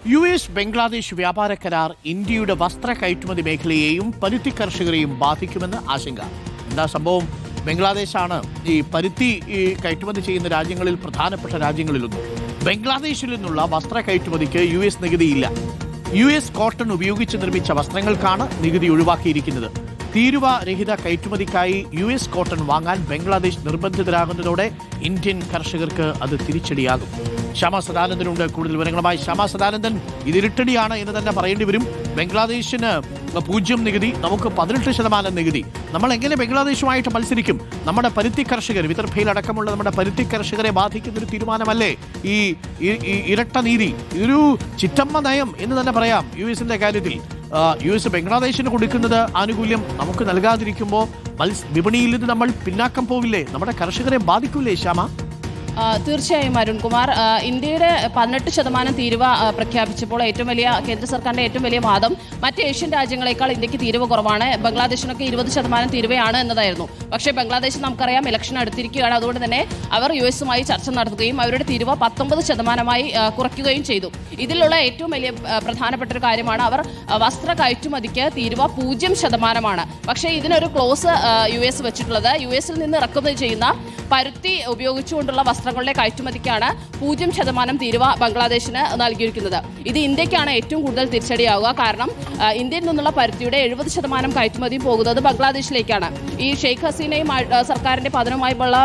US. Bangladesh വ്യാപാര കരാർ ഇന്ത്യയുടെ വസ്ത്ര കയറ്റുമതി മേഖലയെയും പരുത്തി കർഷകരെയും ബാധിക്കുമെന്ന് ആശങ്ക. എന്താ സംഭവം? ബംഗ്ലാദേശാണ് ഈ പരുത്തി കയറ്റുമതി ചെയ്യുന്ന രാജ്യങ്ങളിൽ പ്രധാനപ്പെട്ട രാജ്യങ്ങളിലൊന്നും. ബംഗ്ലാദേശിൽ നിന്നുള്ള വസ്ത്ര കയറ്റുമതിക്ക് യു.എസ്. നികുതിയില്ല. യു.എസ്. കോട്ടൺ ഉപയോഗിച്ച് നിർമ്മിച്ച വസ്ത്രങ്ങൾക്കാണ് നികുതി ഒഴിവാക്കിയിരിക്കുന്നത്. തീരുവ രഹിത കയറ്റുമതിക്കായി യു.എസ്. കോട്ടൺ വാങ്ങാൻ ബംഗ്ലാദേശ് നിർബന്ധിതരാകുന്നതോടെ ഇന്ത്യൻ കർഷകർക്ക് അത് തിരിച്ചടിയാകും. ശ്യാമ സദാനന്ദനുണ്ട് കൂടുതൽ വിവരങ്ങളുമായി. ശ്യാമ സദാനന്ദൻ, ഇത് ഇരുട്ടടിയാണ് എന്ന് തന്നെ പറയേണ്ടി വരും. ബംഗ്ലാദേശിന് 0 നികുതി, നമുക്ക് 18% നികുതി. നമ്മൾ എങ്ങനെ ബംഗ്ലാദേശുമായിട്ട് മത്സരിക്കും? നമ്മുടെ പരുത്തി കർഷകർ, വിദർഭയിൽ അടക്കമുള്ള നമ്മുടെ പരുത്തി കർഷകരെ ബാധിക്കുന്ന ഒരു തീരുമാനമല്ലേ ഈ ഇരട്ട നീതി? ഇതൊരു ചിറ്റമ്മ നയം എന്ന് തന്നെ പറയാം യു.എസിന്റെ കാര്യത്തിൽ. യു.എസ്. ബംഗ്ലാദേശിന് കൊടുക്കുന്നത് ആനുകൂല്യം നമുക്ക് നൽകാതിരിക്കുമ്പോൾ വിപണിയിൽ നിന്ന് നമ്മൾ പിന്നാക്കം പോവില്ലേ? നമ്മുടെ കർഷകരെ ബാധിക്കില്ലേ ശ്യാമ? തീർച്ചയായും അരുൺകുമാർ, ഇന്ത്യയുടെ 18% തീരുവ പ്രഖ്യാപിച്ചപ്പോൾ കേന്ദ്ര സർക്കാരിന്റെ ഏറ്റവും വലിയ വാദം മറ്റ് ഏഷ്യൻ രാജ്യങ്ങളെക്കാൾ ഇന്ത്യക്ക് തീരുവ കുറവാണ്, ബംഗ്ലാദേശിനൊക്കെ 20% തീരുവയാണ് എന്നതായിരുന്നു. പക്ഷേ ബംഗ്ലാദേശ് നമുക്കറിയാം ഇലക്ഷൻ അടുത്തിരിക്കുകയാണ്. അതുകൊണ്ട് തന്നെ അവർ യു.എസുമായി ചർച്ച നടത്തുകയും അവരുടെ തീരുവ 19% കുറയ്ക്കുകയും ചെയ്തു. ഇതിലുള്ള ഏറ്റവും വലിയ പ്രധാനപ്പെട്ട ഒരു കാര്യമാണ് അവർ വസ്ത്ര കയറ്റുമതിക്ക് തീരുവ 0%. പക്ഷേ ഇതിനൊരു ക്ലോസ് യു.എസ്. വെച്ചിട്ടുള്ളത്. യു.എസിൽ നിന്ന് ഇറക്കുമതി ചെയ്യുന്ന പരുത്തി ഉപയോഗിച്ചുകൊണ്ടുള്ള വസ്ത്രങ്ങളുടെ കയറ്റുമതിക്കാണ് 0% തീരുവ ബംഗ്ലാദേശിന് നൽകിയിരിക്കുന്നത്. ഇത് ഇന്ത്യക്കാണ് ഏറ്റവും കൂടുതൽ തിരിച്ചടിയാവുക. കാരണം ഇന്ത്യയിൽ നിന്നുള്ള പരുത്തിയുടെ 70% കയറ്റുമതിയും പോകുന്നത് ബംഗ്ലാദേശിലേക്കാണ്. ഈ ഷെയ്ഖ് ഹസീനയും സർക്കാരിന്റെ പതനവുമായുള്ള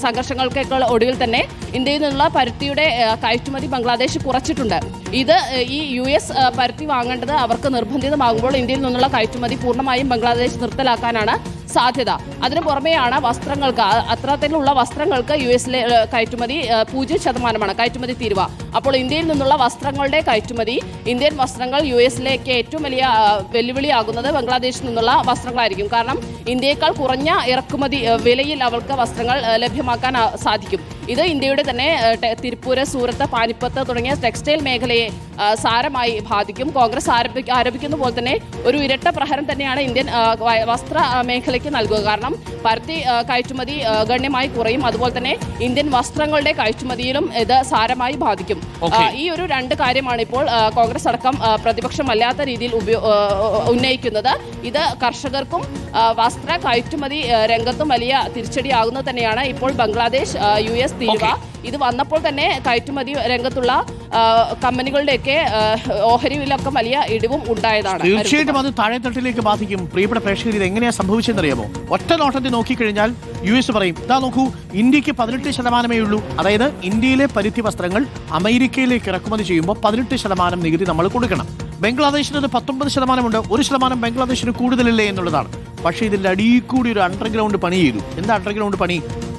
സംഘർഷങ്ങൾക്കൊക്കെ ഒടുവിൽ തന്നെ ഇന്ത്യയിൽ നിന്നുള്ള പരുത്തിയുടെ കയറ്റുമതി ബംഗ്ലാദേശ് കുറച്ചിട്ടുണ്ട്. ഇത് ഈ യു.എസ്. പരുത്തി വാങ്ങേണ്ടത് അവർക്ക് നിർബന്ധിതമാകുമ്പോൾ ഇന്ത്യയിൽ നിന്നുള്ള കയറ്റുമതി പൂർണ്ണമായും ബംഗ്ലാദേശ് നിർത്തലാക്കാനാണ് സാധ്യത. അതിനു പുറമെയാണ് വസ്ത്രങ്ങൾക്ക്, അത്തരത്തിലുള്ള വസ്ത്രങ്ങൾക്ക് യു.എസിലെ കയറ്റുമതി 0% കയറ്റുമതി തീരുവ. അപ്പോൾ ഇന്ത്യയിൽ നിന്നുള്ള വസ്ത്രങ്ങളുടെ കയറ്റുമതി, ഇന്ത്യൻ വസ്ത്രങ്ങൾ യു.എസിലേക്ക് ഏറ്റവും വലിയ വെല്ലുവിളിയാകുന്നത് ബംഗ്ലാദേശിൽ നിന്നുള്ള വസ്ത്രങ്ങളായിരിക്കും. കാരണം ഇന്ത്യയേക്കാൾ കുറഞ്ഞ ഇറക്കുമതി വിലയിൽ അവർക്ക് വസ്ത്രങ്ങൾ ലഭ്യമാക്കാൻ സാധിക്കും. ഇത് ഇന്ത്യയുടെ തന്നെ തിരുപ്പൂര്, സൂറത്ത്, പാനിപ്പത്ത് തുടങ്ങിയ ടെക്സ്റ്റൈൽ മേഖലയെ സാരമായി ബാധിക്കും. കോൺഗ്രസ് ആരോപിക്കുന്ന പോലെ തന്നെ ഒരു ഇരട്ട പ്രഹരം തന്നെയാണ് ഇന്ത്യൻ വസ്ത്ര മേഖലയ്ക്ക് നൽകുക. കാരണം പരുത്തി കയറ്റുമതി ഗണ്യമായി കുറയും. അതുപോലെ തന്നെ ഇന്ത്യൻ വസ്ത്രങ്ങളുടെ കയറ്റുമതിയിലും ഇത് സാരമായി ബാധിക്കും. ഈ ഒരു 2 കാര്യമാണ് ഇപ്പോൾ കോൺഗ്രസ് അടക്കം പ്രതിപക്ഷമല്ലാത്ത രീതിയിൽ ഉന്നയിക്കുന്നത്. ഇത് കർഷകർക്കും വസ്ത്ര കയറ്റുമതി രംഗത്തും വലിയ തിരിച്ചടിയാകുന്നത് തന്നെയാണ്. ഇപ്പോൾ ബംഗ്ലാദേശ് യു.എസ്. തീരുവ ഇത് വന്നപ്പോൾ തന്നെ കയറ്റുമതി രംഗത്തുള്ള കമ്പനികളുടെയൊക്കെ ഓഹരിയിലൊക്കെ വലിയ ഇടിവും ഉണ്ടായതാണ്. തീർച്ചയായിട്ടും അത് താഴെത്തട്ടിലേക്ക് ബാധിക്കും. പ്രിയപ്പെട്ട പ്രേക്ഷകർ, ഇത് എങ്ങനെയാണ് സംഭവിച്ചതെന്നറിയാമോ? ഒറ്റ നോട്ടത്തിൽ നോക്കിക്കഴിഞ്ഞാൽ യു.എസ്. പറയും, ഇതാ നോക്കൂ, ഇന്ത്യക്ക് 18% ഉള്ളൂ. അതായത് ഇന്ത്യയിലെ പരുത്തി വസ്ത്രങ്ങൾ അമേരിക്കയിലേക്ക് ഇറക്കുമതി ചെയ്യുമ്പോൾ 18% നികുതി നമ്മൾ കൊടുക്കണം. ബംഗ്ലാദേശിന് 19% ഉണ്ട്. 1% ബംഗ്ലാദേശിന് കൂടുതലല്ലേ എന്നുള്ളതാണ്. പക്ഷേ ഇതിൻ്റെ അടിയിൽ കൂടി ഒരു അണ്ടർഗ്രൗണ്ട് പണി ചെയ്തു. എന്താ അണ്ടർഗ്രൗണ്ട് പണി?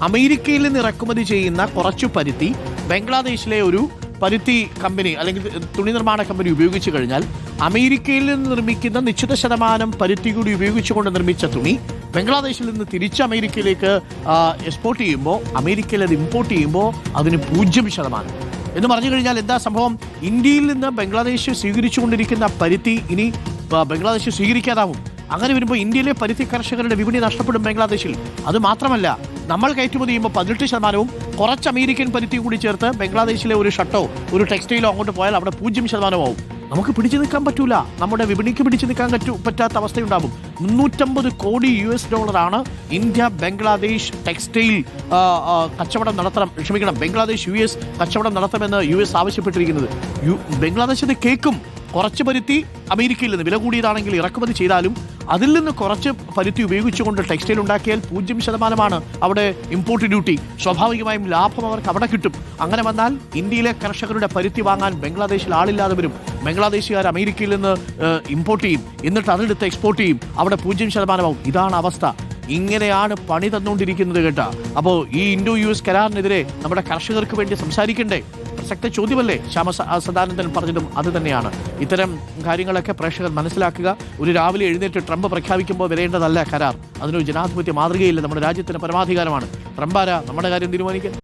അമേരിക്കയിൽ നിന്ന് ഇറക്കുമതി ചെയ്യുന്ന കുറച്ചു പരുത്തി ബംഗ്ലാദേശിലെ ഒരു പരുത്തി കമ്പനി അല്ലെങ്കിൽ തുണി നിർമ്മാണ കമ്പനി ഉപയോഗിച്ചു കഴിഞ്ഞാൽ അമേരിക്കയിൽ നിന്ന് നിർമ്മിക്കുന്ന നിശ്ചിത ശതമാനം പരുത്തി കൂടി ഉപയോഗിച്ചുകൊണ്ട് നിർമ്മിച്ച തുണി ബംഗ്ലാദേശിൽ നിന്ന് തിരിച്ച് അമേരിക്കയിലേക്ക് എക്സ്പോർട്ട് ചെയ്യുമ്പോൾ, അമേരിക്കയിൽ അത് ഇമ്പോർട്ട് ചെയ്യുമ്പോൾ അതിന് 0% എന്ന് പറഞ്ഞു കഴിഞ്ഞാൽ എന്താ സംഭവം? ഇന്ത്യയിൽ നിന്ന് ബംഗ്ലാദേശ് സ്വീകരിച്ചുകൊണ്ടിരിക്കുന്ന പരുത്തി ഇനി ബംഗ്ലാദേശ് സ്വീകരിക്കാതാവും. അങ്ങനെ വരുമ്പോൾ ഇന്ത്യയിലെ പരുത്തി കർഷകരുടെ വിപണി നഷ്ടപ്പെടും ബംഗ്ലാദേശിൽ. അത് മാത്രമല്ല, നമ്മൾ കയറ്റുമതി ചെയ്യുമ്പോൾ 18%വും കുറച്ച് അമേരിക്കൻ പരുത്തി കൂടി ചേർത്ത് ബംഗ്ലാദേശിലെ ഒരു ഷർട്ടോ ഒരു ടെക്സ്റ്റൈലോ അങ്ങോട്ട് പോയാൽ അവിടെ 0% ആവും. നമുക്ക് പിടിച്ചു നിൽക്കാൻ പറ്റൂല. നമ്മുടെ വിപണിക്ക് പിടിച്ചു നിൽക്കാൻ പറ്റാത്ത അവസ്ഥയുണ്ടാകും. $350 കോടി ഇന്ത്യ ബംഗ്ലാദേശ് ടെക്സ്റ്റൈൽ കച്ചവടം നടത്തണം. ബംഗ്ലാദേശ് യു.എസ്. കച്ചവടം നടത്തണമെന്ന് യു.എസ്. ആവശ്യപ്പെട്ടിരിക്കുന്നത്. ബംഗ്ലാദേശ് ഇത് കേൾക്കും. കുറച്ച് പരുത്തി അമേരിക്കയിൽ നിന്ന് വില കൂടിയതാണെങ്കിൽ ഇറക്കുമതി ചെയ്താലും അതിൽ നിന്ന് കുറച്ച് പരുത്തി ഉപയോഗിച്ചുകൊണ്ട് ടെക്സ്റ്റൈൽ ഉണ്ടാക്കിയാൽ 0% അവിടെ ഇമ്പോർട്ട് ഡ്യൂട്ടി. സ്വാഭാവികമായും ലാഭം അവർക്ക് അവിടെ കിട്ടും. അങ്ങനെ വന്നാൽ ഇന്ത്യയിലെ കർഷകരുടെ പരുത്തി വാങ്ങാൻ ബംഗ്ലാദേശിൽ ആളില്ലാതെ വരും. ബംഗ്ലാദേശുകാർ അമേരിക്കയിൽ നിന്ന് ഇമ്പോർട്ട് ചെയ്യും, എന്നിട്ട് അതെടുത്ത് എക്സ്പോർട്ട് ചെയ്യും. അവിടെ 0% ആവും. ഇതാണ് അവസ്ഥ. ഇങ്ങനെയാണ് പണി തന്നുകൊണ്ടിരിക്കുന്നത് കേട്ടാ. അപ്പോൾ ഈ ഇൻഡോ യു.എസ്. കരാറിനെതിരെ നമ്മുടെ കർഷകർക്ക് വേണ്ടി സംസാരിക്കണ്ടേ? പ്രസക്ത ചോദ്യമല്ലേ? ശ്യാമ സദാനന്ദൻ പറഞ്ഞതും അത് തന്നെയാണ്. ഇത്തരം കാര്യങ്ങളൊക്കെ പ്രേക്ഷകർ മനസ്സിലാക്കുക. ഒരു രാവിലെ എഴുന്നേറ്റ് ട്രംപ് പ്രഖ്യാപിക്കുമ്പോൾ വരേണ്ടതല്ല കരാർ. അതിനൊരു ജനാധിപത്യ മാതൃകയില്ല. നമ്മുടെ രാജ്യത്തിന് പരമാധികാരമാണ്. ട്രംപാരാ നമ്മുടെ കാര്യം തീരുമാനിക്കാൻ?